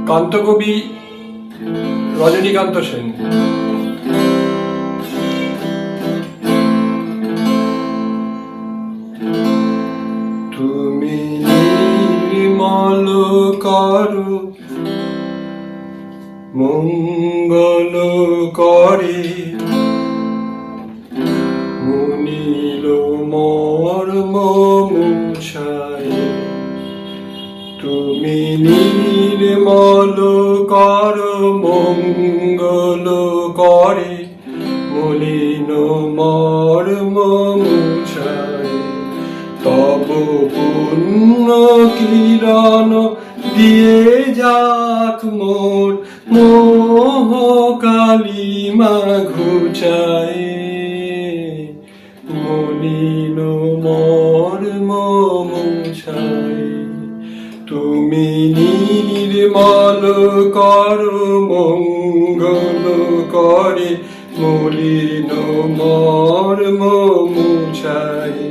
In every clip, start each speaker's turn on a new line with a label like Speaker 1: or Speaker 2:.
Speaker 1: কান্তকবি রজনীকান্ত সেন। তুমি নির্মল করো মঙ্গল করে, মুনিল মর্ম মুছায়। তুমি নির্মল করো মঙ্গল করে, মলিন মর্ম মুছায়। তব পুণ্য কিরণ দিয়ে যাক মোর মোহ কালিমা ঘুচায়। মলিন মর্ম মুছায়। তুমি নির্মল করো মঙ্গল করে, মলিন মর্ম মুছায়।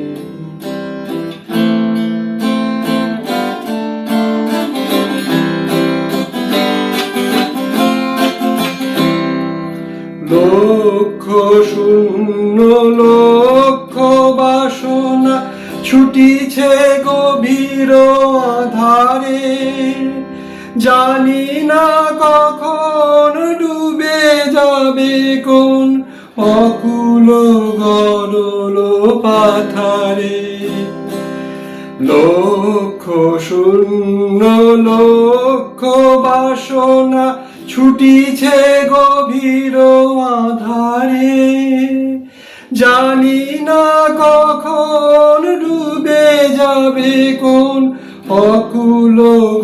Speaker 1: লক্ষ শূন্য লক্ষ বাসনা ছুটিছে গভীর আধারে, জানি না কখন ডুবে যাবে কোন অকুল গরল পাথারে। লক্ষ শূন্য লক্ষ বাসনা ছুটিছে গভীর আধারে, জানি না কখন ডুবে যাবে কোন অকুল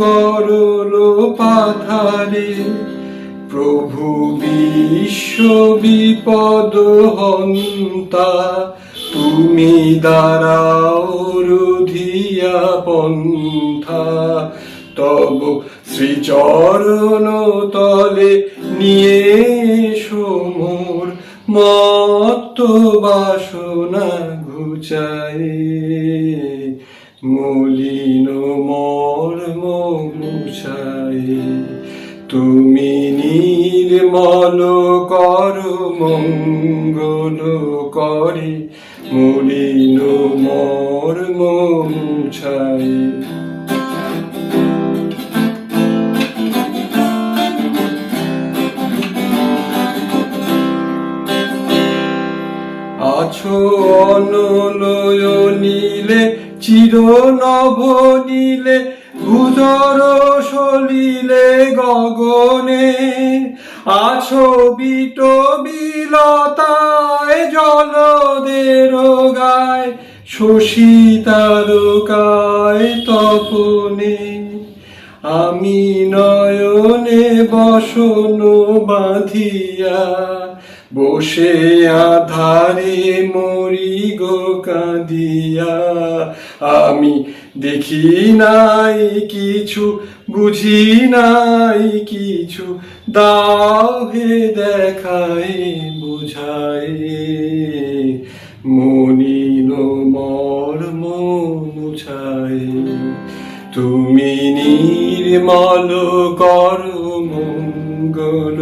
Speaker 1: গরল পাথারে। প্রভু বিশ্ব বিপদ হন্তা, তুমি দাঁড়াও রুধিয়া পন্থা। তব শ্রীচরণ তলে নিয়ে মোর মত্ত বাসনা ঘুচায়। মলিন মর্ম মুছায়। তুমি নির্মল করো মঙ্গল করে, মলিন মর্ম মুছায়। আছো অনলয় নীলে চির নভ নীলে, ভূধর সলিলে গগনে। আছো বিট বিলতায় জলদের গায়, শশী তারকায় তপনে। আমি নয়নে বসন বাঁধিয়া, বসে আধারে মরি গো কাঁদিয়া। আমি দেখি নাই কিছু, বুঝি নাই কিছু, দাও হে দেখাই বুঝাই। মলিন মর্ম মুছায়। তুমি নির্মল করো মঙ্গল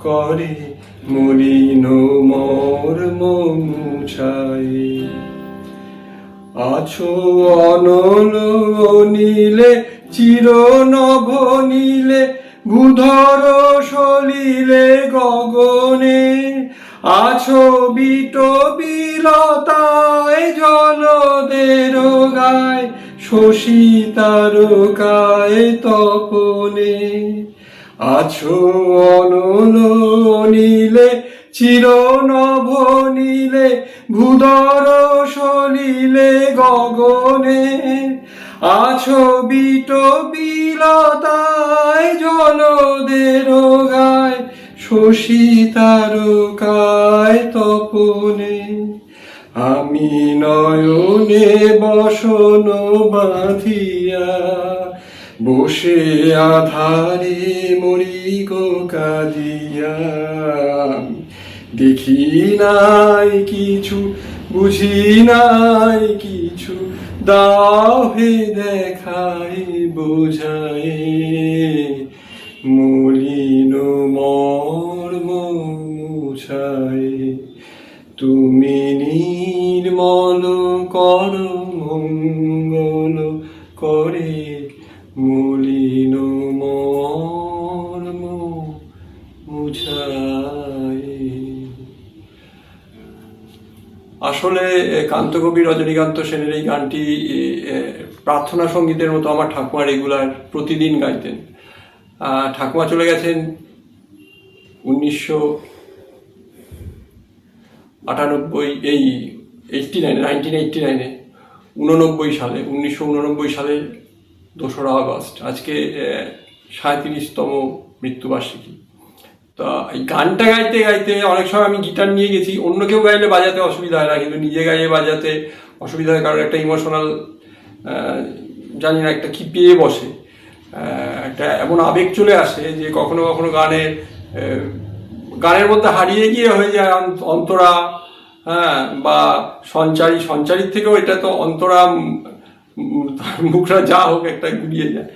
Speaker 1: করে, মলিন মর্ম মুছায়। আছো অনল নীলে চির নভ নীলে, ভূধর সলিলে গগনে। আছো বিট বিলতায় জলদের গায়, শশী তারকায় তপনে। আছো অনল নীলে চির নভ নীলে, ভূধর সলিলে গগনে। আছো বিট বিলতায় জলদের গায়, শশী তারকায় তপনে। আমি নয়নে বসন বাঁধিয়া বসে আধারে মরি গো কাঁদিয়া। দেখি নাই কিছু, বুঝি নাই কিছু, দাও হে দেখাই বোঝাই মলিন মর্ম মুছাই। তুমি নির্মল কর মঙ্গল করে মলিন মর্ম মুছাই। আসলে কান্তকবি রজনীকান্ত সেনের এই গানটি প্রার্থনা সঙ্গীতের মতো আমার ঠাকুমা রেগুলার প্রতিদিন গাইতেন। ঠাকুমা চলে গেছেন 1989 সালে 1989 সালে 2রা আগস্ট, আজকে 37তম মৃত্যুবার্ষিকী। তা এই গানটা গাইতে গাইতে অনেক সময় আমি গিটার নিয়ে গেছি, অন্য কেউ গাইলে বাজাতে অসুবিধা হয় না, কিন্তু নিজে গাইয়ে বাজাতে অসুবিধা হয়, কারণ একটা ইমোশনাল জানি না একটা কি পেয়ে বসে, একটা এমন আবেগ চলে আসে যে কখনো কখনো গানের মধ্যে হারিয়ে গিয়ে হয়ে যায় অন্তরা, হ্যাঁ, বা সঞ্চারীর থেকেও এটা তো অন্তরা, মুখরা যা হোক একটা গুলিয়ে যায়।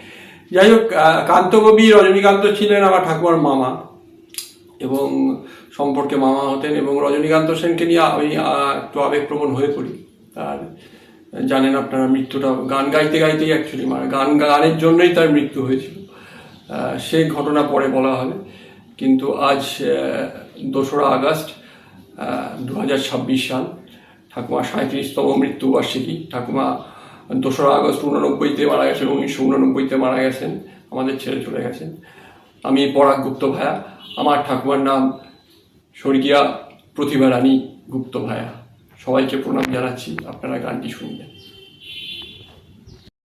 Speaker 1: যাই হোক, কান্তকবি রজনীকান্ত ছিলেন আমার ঠাকুমার মামা এবং সম্পর্কে মামা হতেন, এবং রজনীকান্ত সেনকে নিয়ে আমি একটু আবেগপ্রবণ হয়ে পড়ি। আর জানেন আপনারা, মৃত্যুটা গান গাইতে গাইতেই অ্যাকচুয়ালি গানের জন্যই তার মৃত্যু হয়েছিল, সেই ঘটনা পরে বলা হবে। কিন্তু আজ 2রা আগস্ট 2026 সাল, ঠাকুমা 37তম মৃত্যুবার্ষিকী। ঠাকুমা 2রা আগস্ট 89-তে মারা গেছেন, 1989-তে মারা গেছেন, আমাদের ছেড়ে চলে গেছেন। আমি পরাগ গুপ্ত ভায়া, আমার ঠাকুমার নাম স্বর্গীয়া প্রতিভা রানী গুপ্ত ভায়া। সবাইকে প্রণাম জানাচ্ছি, আপনারা গানটি শুনবেন।